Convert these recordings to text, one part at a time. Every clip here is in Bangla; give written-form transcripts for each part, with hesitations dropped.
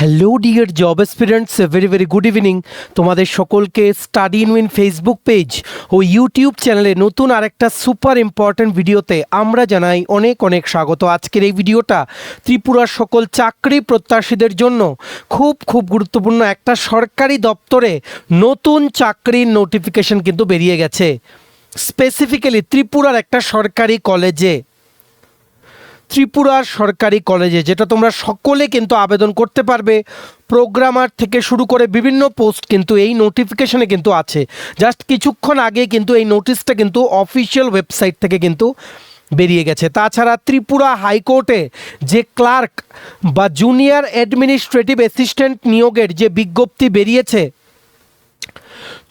Hello dear job aspirants, very good evening. তোমাদের সকলকে study in win Facebook page ও ইউটিউব চ্যানেলে নতুন আরেকটা সুপার ইম্পর্ট্যান্ট ভিডিওতে আমরা জানাই অনেক অনেক স্বাগত। আজকের এই ভিডিওটা ত্রিপুরার সকল চাকরি প্রত্যাশীদের জন্য খুব গুরুত্বপূর্ণ। একটা সরকারি দপ্তরে নতুন চাকরির নোটিফিকেশন কিন্তু বেরিয়ে গেছে, স্পেসিফিক্যালি ত্রিপুরার একটা সরকারি কলেজে, ত্রিপুরার সরকারি কলেজে, যেটা তোমরা সকলে কিন্তু আবেদন করতে পারবে। প্রোগ্রামার থেকে শুরু করে বিভিন্ন পোস্ট কিন্তু এই নোটিফিকেশনে কিন্তু আছে। জাস্ট কিছুক্ষণ আগে কিন্তু এই নোটিশটা কিন্তু অফিসিয়াল ওয়েবসাইট থেকে কিন্তু বেরিয়ে গেছে। তাছাড়া ত্রিপুরা হাইকোর্টে যে ক্লার্ক বা জুনিয়র অ্যাডমিনিস্ট্রেটিভ অ্যাসিস্ট্যান্ট নিয়োগের যে বিজ্ঞপ্তি বেরিয়েছে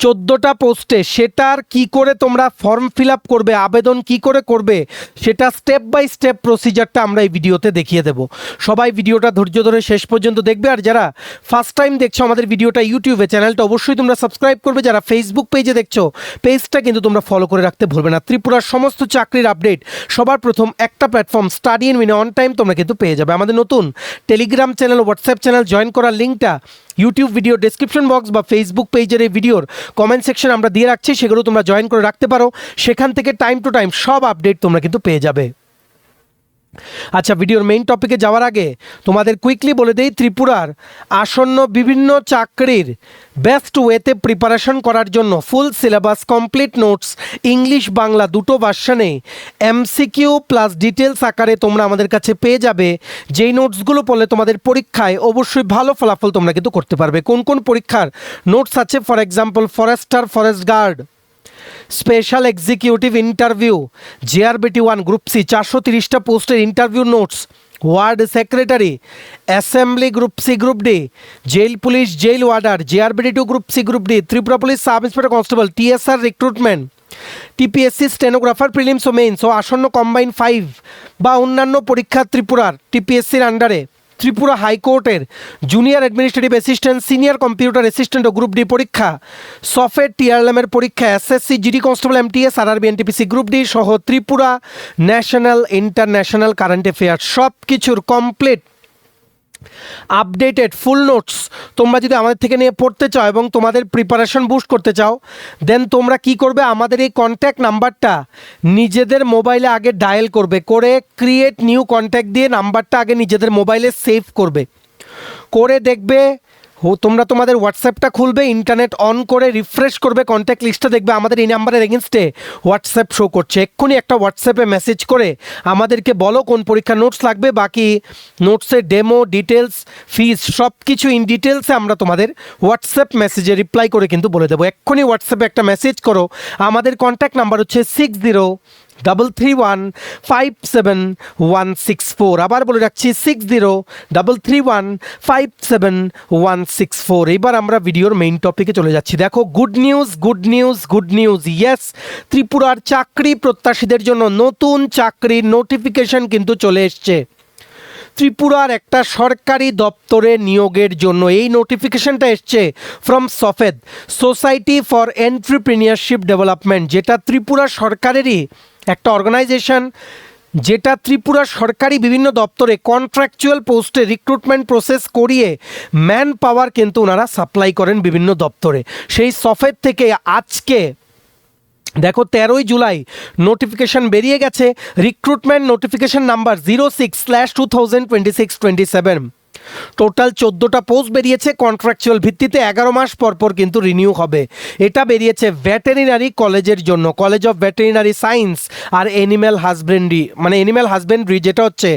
14টা পোস্টে, সেটার কি করে তোমরা ফর্ম ফিল আপ করবে, আবেদন কি করে করবে, সেটা স্টেপ বাই স্টেপ প্রসিজারটা আমরা এই ভিডিওতে দেখিয়ে দেব। সবাই ভিডিওটা ধৈর্য ধরে শেষ পর্যন্ত দেখবে। আর যারা ফার্স্ট টাইম দেখছো আমাদের ভিডিওটা ইউটিউবে, চ্যানেলটা অবশ্যই তোমরা সাবস্ক্রাইব করবে। যারা ফেসবুক পেজে দেখছো, পেজটা কিন্তু তোমরা ফলো করে রাখতে ভুলবে না। ত্রিপুরার সমস্ত চাকরির আপডেট সবার প্রথম একটা platform study in win on time তোমরা কিন্তু পেয়ে যাবে। আমাদের নতুন টেলিগ্রাম চ্যানেল ও হোয়াটসঅ্যাপ চ্যানেল জয়েন করার লিঙ্কটা ইউটিউব ভিডিও ডেসক্রিপশন বক্স বা ফেসবুক পেজের এই ভিডিওর কমেন্ট সেকশন আমরা দিয়ে রাখছি, সেগুলো তোমরা জয়েন করে রাখতে পারো। সেখান থেকে টাইম টু টাইম সব আপডেট তোমরা কিন্তু পেয়ে যাবে। আচ্ছা, ভিডিওর মেইন টপিকে যাওয়ার আগে তোমাদের কুইকলি বলে দেই, ত্রিপুরার আসন্ন বিভিন্ন চাকরির বেস্ট ওয়েতে প্রিপারেশন করার জন্য full syllabus, complete notes, English Bangla দুটো ভার্সনে এমসিকিউ প্লাস ডিটেলস আকারে তোমরা আমাদের কাছে পেয়ে যাবে। যেই নোটসগুলো পড়লে তোমাদের পরীক্ষায় অবশ্যই ভালো ফলাফল তোমরা কিন্তু করতে পারবে। কোন কোন পরীক্ষার নোটস আছে? For example forester, forest guard, special executive interview, GRBT 1 group C 430টা পোস্টের interview notes, ward secretary, assembly group C group D, jail police jail warder, GRBT 2 group C group D, Tripura police sub inspector constable, TSR recruitment, TPSC stenographer prelims ও মেইনস ও আসন্ন কম্বাইন 5 বা অন্যান্য পরীক্ষা ত্রিপুরার টিপিএসসির আন্ডারে ত্রিপুরা হাইকোর্টের junior administrative assistant, senior computer assistant ও গ্রুপ ডি পরীক্ষা, সফটওয়্যার টিআরএলের পরীক্ষা, SSC GD constable MTS RRB NTPC group D সহ Tripura national international current affairs সব কিছুর কমপ্লিট আপডেটেড ফুল নোটস তোমরা যদি আমাদের থেকে নিয়ে পড়তে চাও এবং তোমাদের প্রিপারেশন বুস্ট করতে চাও, দেন তোমরা কি করবে, আমাদের এই কন্ট্যাক্ট নাম্বারটা নিজেদের মোবাইলে আগে ডায়াল করবে, করে ক্রিয়েট নিউ কন্ট্যাক্ট দিয়ে নাম্বারটা আগে নিজেদের মোবাইলে সেভ করবে। করে দেখবে তোমরা তোমাদের হোয়াটসঅ্যাপটা খুলবে, ইন্টারনেট অন করে রিফ্রেশ করবে, কন্ট্যাক্ট লিস্টটা দেখবে আমাদের এই নাম্বারের এগেনস্টে হোয়াটসঅ্যাপ শো করছে। এক্ষুনি একটা হোয়াটসঅ্যাপে মেসেজ করে আমাদেরকে বলো কোন পরীক্ষার নোটস লাগবে, বাকি নোটসের ডেমো ডিটেলস, ফিজ সব কিছু ইন ডিটেলসে আমরা তোমাদের হোয়াটসঅ্যাপ মেসেজে রিপ্লাই করে কিন্তু বলে দেবো। এক্ষুনি হোয়াটসঅ্যাপে একটা মেসেজ করো। আমাদের কন্ট্যাক্ট নাম্বার হচ্ছে 6033157164। আবার বলে রাখছি 6033157164। এবার আমরা ভিডিওর মেইন টপিকে চলে যাচ্ছি। দেখো, গুড নিউজ, ইয়েস, ত্রিপুরার চাকরি প্রত্যাশীদের জন্য নতুন চাকরির নোটিফিকেশন কিন্তু চলে এসছে ত্রিপুরার একটা সরকারি দপ্তরে নিয়োগের জন্য। এই নোটিফিকেশনটা এসছে ফ্রম সফেদ, সোসাইটি ফর এন্ট্রিপ্রিনিয়রশিপ ডেভেলপমেন্ট, যেটা ত্রিপুরা সরকারেরই একটা অর্গানাইজেশন, যেটা ত্রিপুরা সরকারি বিভিন্ন দপ্তরে কন্ট্রাকচুয়াল পোস্টে রিক্রুটমেন্ট প্রসেস করিয়ে ম্যান পাওয়ার কিন্তু ওনারা সাপ্লাই করেন বিভিন্ন দপ্তরে। সেই সফেদ থেকে আজকে দেখো 13ই জুলাই নোটিফিকেশন বেরিয়ে গেছে। Recruitment notification number 06/2026-27। টোটাল 14টা পোস্ট বেরিয়েছে কন্ট্রাকচুয়াল ভিত্তিতে, 11 মাস পর কিন্তু রিনিউ হবে। এটা বেরিয়েছে ভেটেরিনারি কলেজের জন্য, কলেজ অফ ভেটেরিনারি সায়েন্স আর অ্যানিম্যাল হাজবেন্ড্রি, যেটা হচ্ছে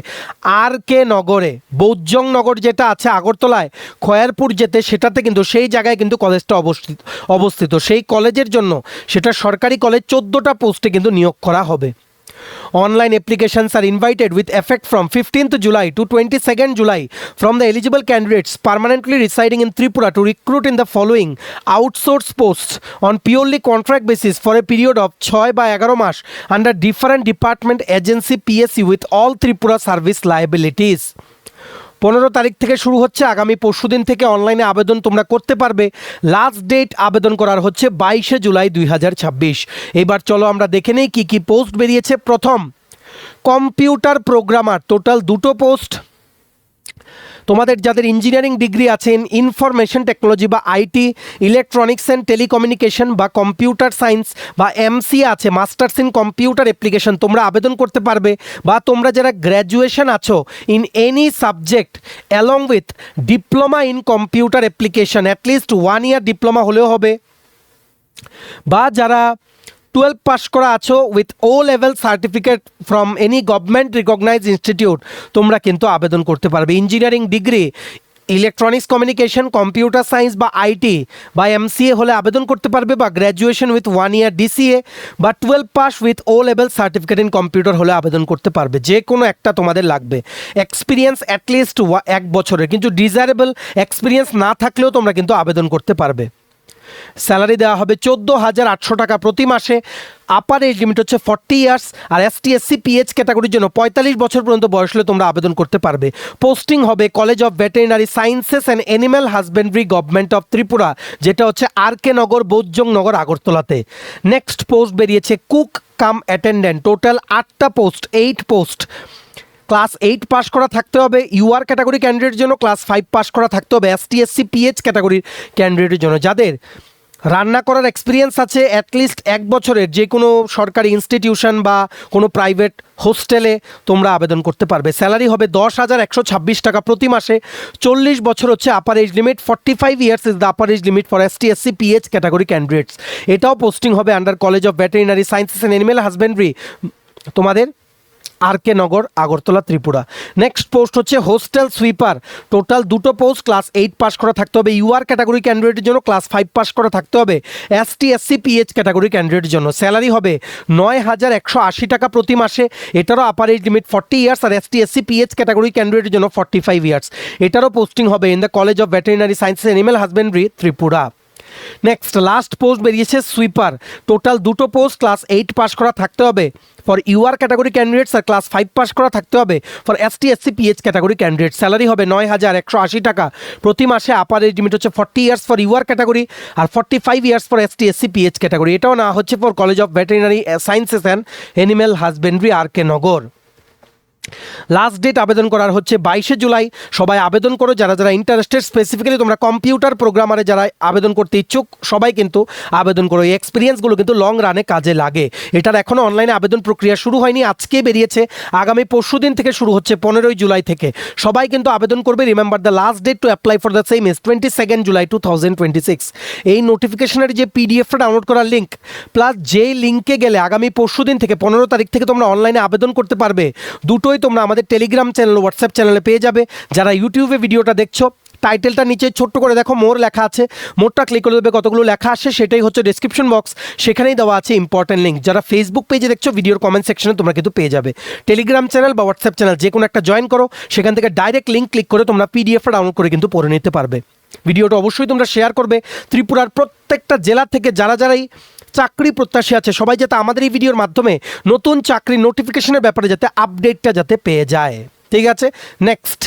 আর কে নগরে, বৌদ্ধং নগর যেটা আছে আগরতলায় খয়ারপুর যেতে, সেটাতে কিন্তু সেই জায়গায় কিন্তু কলেজটা অবস্থিত। সেই কলেজের জন্য, সেটা সরকারি কলেজ, 14টা পোস্টে কিন্তু নিয়োগ করা হবে। Online applications are invited with effect from 15th July to 22nd July from the eligible candidates permanently residing in Tripura to recruit in the following outsourced posts on purely contract basis for a period of 6 by 11 mass under different department agency PSU with all Tripura service liabilities। 15 তারিখ থেকে শুরু হচ্ছে, আগামী পরশুদিন থেকে অনলাইনে আবেদন তোমরা করতে পারবে। লাস্ট ডেট আবেদন করার হচ্ছে 22 জুলাই 2026। এবার চলো আমরা দেখে নেই কী কী পোস্ট বেরিয়েছে। প্রথম, কম্পিউটার প্রোগ্রামার, টোটাল 2টো পোস্ট। তোমাদের যাদের ইঞ্জিনিয়ারিং ডিগ্রি আছে ইনফরমেশন টেকনোলজি বা আইটি, ইলেকট্রনিক্স অ্যান্ড টেলিকমিউনিকেশন বা কম্পিউটার সায়েন্স বা এমসিএ আছে, মাস্টার্স ইন কম্পিউটার অ্যাপ্লিকেশন, তোমরা আবেদন করতে পারবে। বা তোমরা যারা গ্র্যাজুয়েশন আছো in any subject along with diploma in computer application, at least 1 year diploma হলেও হবে। বা যারা 12 পাস করা আছো with O level certificate from any government recognise institute, তোমরা কিন্তু আবেদন করতে পারবে। Engineering degree, electronics communication, computer science বা আইটি বা এমসিএ হলে আবেদন করতে পারবে। বা গ্র্যাজুয়েশন উইথ 1 ইয়ার ডিসিএ বা 12 pass with O level certificate in computer হলে আবেদন করতে পারবে। যে কোনো একটা তোমাদের লাগবে। এক্সপিরিয়েন্স অ্যাটলিস্ট 1 বছরের, কিন্তু ডিজায়ারেবল এক্সপিরিয়েন্স না থাকলেও তোমরা কিন্তু আবেদন করতে পারবে। স্যালারি দেওয়া হবে 14,800 টাকা প্রতি মাসে। আপার এজ লিমিট হচ্ছে 40 ইয়ার্স। আর এসটি এসসি পিএইচ ক্যাটাগরির জন্য 45 বছর পর্যন্ত বয়স হলে তোমরা আবেদন করতে পারবে। পোস্টিং হবে college of veterinary sciences and animal husbandry government of Tripura, যেটা হচ্ছে আরকে নগর, বৌদ্ধং নগর, আগরতলাতে। নেক্সট পোস্ট বেরিয়েছে কুক কাম অ্যাটেন্ডেন্ট, টোটাল 8টা পোস্ট, 8 পোস্ট। ক্লাস 8 পাস করা থাকতে হবে ইউআর ক্যাটাগরি ক্যান্ডিডেটের জন্য, ক্লাস 5 পাস করা থাকতে হবে এসটি এসসি পিএইচ ক্যাটাগরির ক্যান্ডিডেটের জন্য। যাদের রান্না করার এক্সপিরিয়েন্স আছে অ্যাটলিস্ট 1 বছরের, যে কোনো সরকারি ইনস্টিটিউশন বা কোনো প্রাইভেট হোস্টেলে তোমরা আবেদন করতে পারবে। স্যালারি হবে 10,126 টাকা প্রতি মাসে। 40 বছর হচ্ছে upper age limit, 45 years is the upper age limit for ST SC PH category candidates. এটাও পোস্টিং হবে under college of veterinary sciences and animal husbandry, তোমাদের আরকে নগর, আগরতলা, ত্রিপুরা। নেক্সট পোস্ট হচ্ছে হোস্টেল সুইপার, টোটাল 2টো পোস্ট। ক্লাস 8 পাস করা থাকতে হবে ইউআর ক্যাটাগরি ক্যান্ডিডেটের জন্য, ক্লাস 5 পাস করা থাকতে হবে এসটি এসসি পিএইচ ক্যাটাগরি ক্যান্ডিডেটের জন্য। স্যালারি হবে 9,180 টাকা প্রতি মাসে। এটারও আপার এজ লিমিট 40 ইয়ার্স আর এসটি এসসি পিএইচ ক্যাটাগরি ক্যান্ডিডেটের জন্য 45 ইয়ার্স। এটারও পোস্টিং হবে in the college of veterinary sciences animal husbandry, Tripura. Next last post বেরিয়েছে সুইপার, টোটাল 2টো পোস্ট। ক্লাস 8 পাস করা থাকতে হবে ফর ইউআর ক্যাটাগরি ক্যান্ডিডেটস আর ক্লাস 5 পাস করা থাকতে হবে for ST SC PH category candidate. Salary হবে 9,180 টাকা প্রতি মাসে। আপার এজ লিমিট হচ্ছে 40 ইয়ার্স ফর ইউআর ক্যাটাগরি আর 45 years for ST SC PH category. এটাও না হচ্ছে for college of veterinary sciences and animal husbandry, RK Nagar. Last date আবেদন করার হচ্ছে 22শে জুলাই। সবাই আবেদন করো যারা যারা ইন্টারেস্টেড। স্পেসিফিক্যালি তোমরা কম্পিউটার প্রোগ্রামারে যারা আবেদন করতে ইচ্ছুক সবাই কিন্তু আবেদন করো। এই এক্সপিরিয়েন্সগুলো কিন্তু লং রানে কাজে লাগে। এটার এখনও অনলাইনে আবেদন প্রক্রিয়া শুরু হয়নি, আজকে বেরিয়েছে। আগামী পরশুদিন থেকে শুরু হচ্ছে, 15ই জুলাই থেকে। সবাই কিন্তু আবেদন করবে। Remember the last date to apply for the same is 22 July 2026। এই নোটিফিকেশনের যে পিডিএফটা ডাউনলোড করার লিঙ্ক প্লাস যেই লিঙ্কে গেলে আগামী পরশুদিন থেকে 15 তারিখ থেকে তোমরা অনলাইনে আবেদন করতে পারবে, দুটোই তোমরা আমাদের টেলিগ্রাম চ্যানেল, হোয়াটসঅ্যাপ চ্যানেলে পেয়ে যাবে। যারা ইউটিউবে ভিডিওটা দেখছো, টাইটেলটা নিচে ছোট্ট করে দেখো মোর লেখা আছে, মোরটা ক্লিক করে দেবে, কতগুলো লেখা আসে সেটাই হচ্ছে ডেসক্রিপশন বক্স, সেখানেই দেওয়া আছে ইম্পর্টেন্ট লিঙ্ক। যারা ফেসবুক পেজে দেখছো ভিডিওর কমেন্ট সেকশনে তোমরা কিন্তু পেয়ে যাবে। টেলিগ্রাম চ্যানেল বা হোয়াটসঅ্যাপ চ্যানেল যে কোনো একটা জয়েন করো, সেখান থেকে ডাইরেক্ট লিঙ্ক ক্লিক করে তোমরা পিডিএফটা ডাউনলোড করে কিন্তু পড়ে নিতে পারবে। ভিডিওটা অবশ্যই তোমরা শেয়ার করবে। ত্রিপুরার প্রত্যেকটা জেলা থেকে যারা যারাই চাকরি প্রত্যাশী আছে সবাই যাতে আমাদের এই ভিডিওর মাধ্যমে নতুন চাকরি নোটিফিকেশনের ব্যাপারে যাতে আপডেটটা যাতে পেয়ে যায়। ঠিক আছে, নেক্সট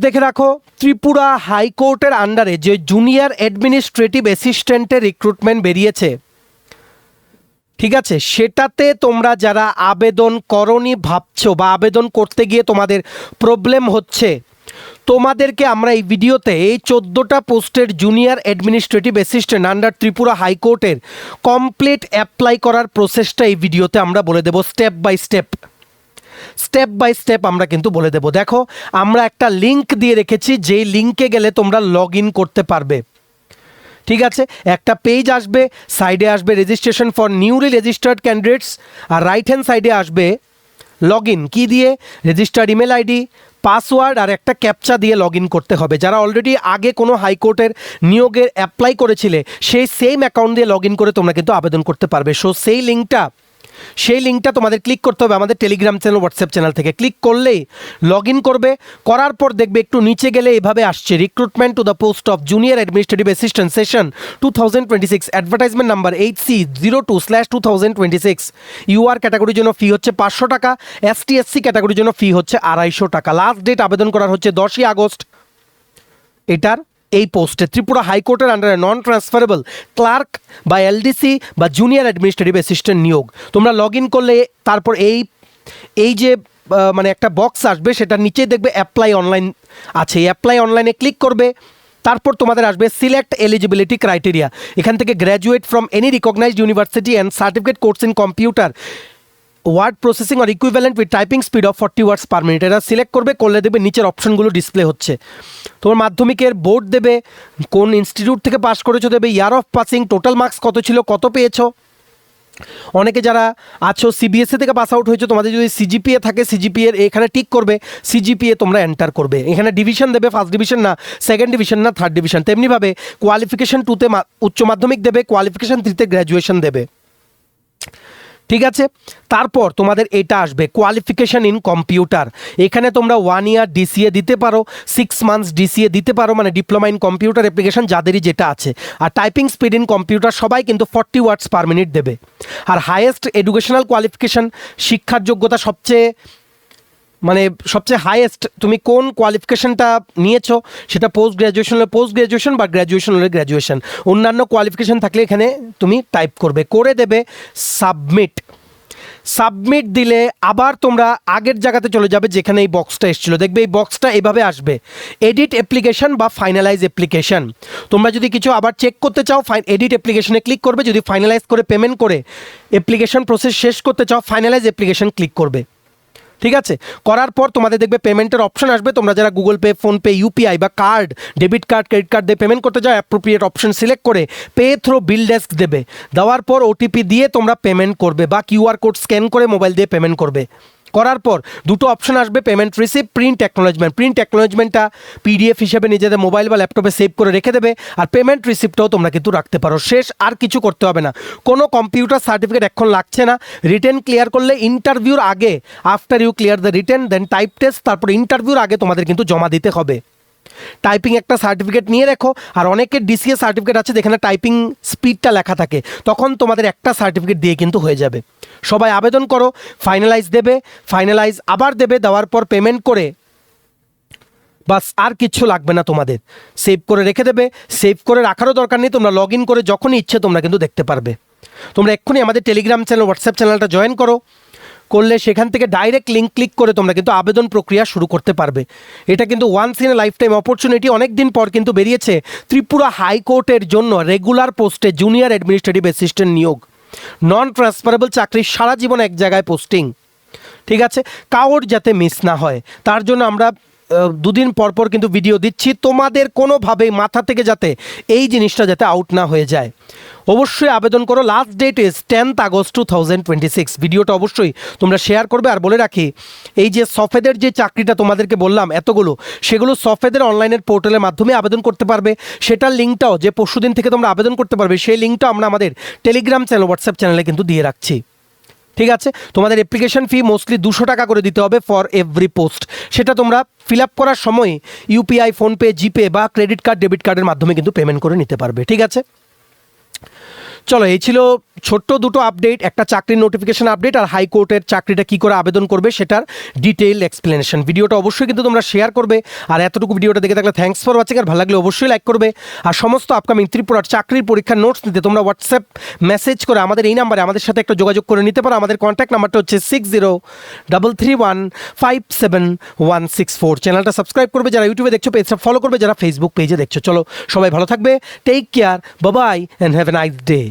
দেখে রাখো, ত্রিপুরা হাইকোর্টের আন্ডারে যে জুনিয়র অ্যাডমিনিস্ট্রেটিভ অ্যাসিস্ট্যান্টের রিক্রুটমেন্ট বেরিয়েছে, ঠিক আছে, সেটাতে তোমরা যারা আবেদন করনি ভাবছো বা আবেদন করতে গিয়ে তোমাদের প্রবলেম হচ্ছে, তোমাদেরকে আমরা এই ভিডিওতে এই 14টা পোস্টের junior administrative assistant under Tripura হাইকোর্টের কমপ্লিট অ্যাপ্লাই করার প্রসেসটা এই ভিডিওতে আমরা বলে দেবো। স্টেপ বাই স্টেপ আমরা কিন্তু বলে দেবো। দেখো, আমরা একটা লিঙ্ক দিয়ে রেখেছি, যেই লিঙ্কে গেলে তোমরা লগ ইন করতে পারবে। ঠিক আছে, একটা পেজ আসবে, সাইডে আসবে registration for newly registered candidates, আর রাইট হ্যান্ড সাইডে আসবে লগ ইন, কী দিয়ে, রেজিস্টার্ড ইমেল আইডি, পাসওয়ার্ড আর একটা ক্যাপচা দিয়ে লগ ইন করতে হবে। যারা অলরেডি আগে কোনো হাইকোর্টের নিয়োগের অ্যাপ্লাই করেছিলে সেই সেম অ্যাকাউন্ট দিয়ে লগ ইন করে তোমরা কিন্তু আবেদন করতে পারবে। সো সেই লিঙ্কটা তোমাদের ক্লিক করতে হবে আমাদের টেলিগ্রাম চ্যানেল, হোয়াটসঅ্যাপ চ্যানেল থেকে। ক্লিক করলেই লগ ইন করবে। করার পর দেখবে একটু নিচে গেলে এভাবে আসছে, recruitment to the post of junior administrative assistant session 2026, advertisement number HC02/2026। UR ক্যাটাগরির জন্য ফি হচ্ছে 500 টাকা, এসটি এসসি ক্যাটাগরির জন্য ফি হচ্ছে 250 টাকা। লাস্ট ডেট আবেদন করার হচ্ছে 10ই আগস্ট। এটার এই পোস্টে ত্রিপুরা হাইকোর্টের আন্ডারে নন ট্রান্সফারেবল ক্লার্ক বা এলডিসি বা জুনিয়র অ্যাডমিনিস্ট্রেটিভ অ্যাসিস্ট্যান্ট নিয়োগ। তোমরা লগ ইন করলে তারপর এই যে মানে একটা বক্স আসবে, সেটার নিচেই দেখবে অ্যাপ্লাই অনলাইন আছে। অ্যাপ্লাই অনলাইনে ক্লিক করবে, তারপর তোমাদের আসবে সিলেক্ট এলিজিবিলিটি ক্রাইটেরিয়া। এখান থেকে graduate from any recognised university and certificate course in computer word processing or equivalent with typing speed of 40 words per minute. এটা সিলেক্ট করবে, করলে দেবে নিচের অপশনগুলো ডিসপ্লে হচ্ছে। তোমার মাধ্যমিকের বোর্ড দেবে, কোন ইনস্টিটিউট থেকে পাস করেছো দেবে, year of passing, total marks কত ছিল, কত পেয়েছো। অনেকে যারা আছো সিবিএসসি থেকে পাস আউট হয়েছে, তোমাদের যদি সিজিপিএ থাকে সিজিপিএর এখানে টিক করবে, সিজিপিএ তোমরা এন্টার করবে। এখানে ডিভিশন দেবে, ফার্স্ট ডিভিশন না, সেকেন্ড ডিভিশন না, থার্ড ডিভিশন। তেমনিভাবে কোয়ালিফিকেশন 2তে উচ্চ মাধ্যমিক দেবে, কোয়ালিফিকেশন 3তে গ্র্যাজুয়েশন দেবে। ঠিক আছে, তারপর তোমাদের এটা আসবে কোয়ালিফিকেশন ইন কম্পিউটার। এখানে তোমরা 1 ইয়ার ডিসিএ দিতে পারো, 6 মান্থস ডিসিএ দিতে পারো, মানে ডিপ্লোমা ইন কম্পিউটার অ্যাপ্লিকেশন যাদেরই যেটা আছে। আর টাইপিং স্পিড ইন কম্পিউটার সবাই কিন্তু 40 ওয়ার্ডস পার মিনিট দেবে। আর হাইয়েস্ট এডুকেশনাল কোয়ালিফিকেশন, শিক্ষার যোগ্যতা সবচেয়ে হাইয়েস্ট তুমি কোন কোয়ালিফিকেশনটা নিয়েছো, সেটা পোস্ট গ্র্যাজুয়েশন হলে পোস্ট গ্র্যাজুয়েশন বা গ্র্যাজুয়েশন হলে গ্র্যাজুয়েশন। অন্যান্য কোয়ালিফিকেশন থাকলে এখানে তুমি টাইপ করবে, করে দেবে সাবমিট। সাবমিট দিলে আবার তোমরা আগের জায়গাতে চলে যাবে যেখানে এই বক্সটা এসেছিলো। দেখবে এই বক্সটা এভাবে আসবে, এডিট অ্যাপ্লিকেশন বা ফাইনালাইজ অ্যাপ্লিকেশন। তোমরা যদি কিছু আবার চেক করতে চাও, এডিট অ্যাপ্লিকেশনে ক্লিক করবে। যদি ফাইনালাইজ করে পেমেন্ট করে অ্যাপ্লিকেশন প্রসেস শেষ করতে চাও, ফাইনালাইজ অ্যাপ্লিকেশন ক্লিক করবে। ঠিক আছে, করার পর তোমাদের দেখবে পেমেন্টের অপশন আসবে। তোমরা যারা গুগল পে, ফোনপে, ইউপিআই বা card, debit card, credit card দিয়ে পেমেন্ট করতে চাও, অ্যাপ্রোপ্রিয়েট অপশন সিলেক্ট করে পে থ্রু বিল ডেস্ক দেবে। দেওয়ার পর ওটিপি দিয়ে তোমরা পেমেন্ট করবে বা কিউআর কোড স্ক্যান করে মোবাইল দিয়ে পেমেন্ট করবে। করার পর দুটো অপশন আসবে, payment receipt, print acknowledgement. Print অ্যাকনোলেজমেন্টটা পিডিএফ হিসেবে নিজেদের মোবাইল বা ল্যাপটপে সেভ করে রেখে দেবে। আর পেমেন্ট রিসিপ্টটাও তোমরা কিন্তু রাখতে পারো। শেষ, আর কিছু করতে হবে না, কোনো কম্পিউটার সার্টিফিকেট এখন লাগছে না। রিটেন ক্লিয়ার করলে ইন্টারভিউর আগে, after you clear the written then type test, তারপর ইন্টারভিউর আগে তোমাদের কিন্তু জমা দিতে হবে। টাইপিং একটা সার্টিফিকেট নিয়ে রেখো। আর অনেকের ডিসিএ সার্টিফিকেট আছে যেখানে টাইপিং স্পিডটা লেখা থাকে, তখন তোমাদের একটা সার্টিফিকেট দিয়ে কিন্তু হয়ে যাবে। সবাই আবেদন করো, ফাইনালাইজ দেবে, ফাইনালাইজ আবার দেবে, দেওয়ার পর পেমেন্ট করে বাস আর কিচ্ছু লাগবে না তোমাদের। সেভ করে রেখে দেবে, সেভ করে রাখারও দরকার নেই, তোমরা লগ ইন করে যখনই ইচ্ছে তোমরা কিন্তু দেখতে পারবে। তোমরা এক্ষুনি আমাদের টেলিগ্রাম চ্যানেল, হোয়াটসঅ্যাপ চ্যানেলটা জয়েন করো, করলে সেখান থেকে ডাইরেক্ট লিঙ্ক ক্লিক করে তোমরা কিন্তু আবেদন প্রক্রিয়া শুরু করতে পারবে। এটা কিন্তু once in a life time opportunity. অনেক দিন পর কিন্তু বেরিয়েছে ত্রিপুরা হাইকোর্টের জন্য রেগুলার পোস্টে জুনিয়র অ্যাডমিনিস্ট্রেটিভ অ্যাসিস্ট্যান্ট নিয়োগ, নন ট্রান্সফারেবল চাকরি, সারা জীবন এক জায়গায় পোস্টিং। ঠিক আছে, কাউর যাতে মিস না হয় তার জন্য আমরা 2 দিন পর পর কিন্তু ভিডিও দিচ্ছি, তোমাদের কোনোভাবেই মাথা থেকে যাতে এই জিনিসটা যাতে আউট না হয়ে যায়। অবশ্যই আবেদন করো। Last date is 10th August 2026। ভিডিওটা অবশ্যই তোমরা শেয়ার করবে। আর বলে রাখি, এই যে সফেদের যে চাকরিটা তোমাদেরকে বললাম এতগুলো, সেগুলো সফেদের অনলাইনের পোর্টালের মাধ্যমে আবেদন করতে পারবে। সেটার লিঙ্কটাও যে পরশুদিন থেকে তোমরা আবেদন করতে পারবে, সেই লিঙ্কটাও আমরা আমাদের টেলিগ্রাম চ্যানেল, হোয়াটসঅ্যাপ চ্যানেলে কিন্তু দিয়ে রাখছি। ঠিক আছে, তোমাদের অ্যাপ্লিকেশন ফি মোস্টলি 200 টাকা করে দিতে হবে ফর এভরি পোস্ট। সেটা তোমরা ফিল আপ করার সময় ইউপিআই, ফোনপে, জিপে বা ক্রেডিট কার্ড, ডেবিট কার্ডের মাধ্যমে কিন্তু পেমেন্ট করে নিতে পারবে। ঠিক আছে, চলো এই ছিল ছোট্ট দুটো আপডেট, একটা চাকরির নোটিফিকেশন আপডেট আর হাইকোর্টের চাকরিটা কী করে আবেদন করবে সেটার ডিটেইল এক্সপ্লেনেশন। ভিডিওটা অবশ্যই কিন্তু তোমরা শেয়ার করবে। আর এতটুকু ভিডিওটা দেখে থাকলে থ্যাঙ্কস ফর ওয়াচিং। আর ভালো লাগলে অবশ্যই লাইক করবে। আর সমস্ত আপকামিং ত্রিপুরার চাকরির পরীক্ষার নোটস নিতে তোমরা হোয়াটসঅ্যাপ মেসেজ করে আমাদের এই নাম্বারে আমাদের সাথে একটা যোগাযোগ করে নিতে পারো। আমাদের কন্ট্যাক্ট নাম্বারটা হচ্ছে 6033157164। চ্যানেলটা সাবস্ক্রাইব করবে যারা ইউটিউবে দেখছো, পেজটা ফলো করবে যারা ফেসবুক পেজে দেখছো। চলো সবাই ভালো থাকবে, take care, bye bye and have a nice day.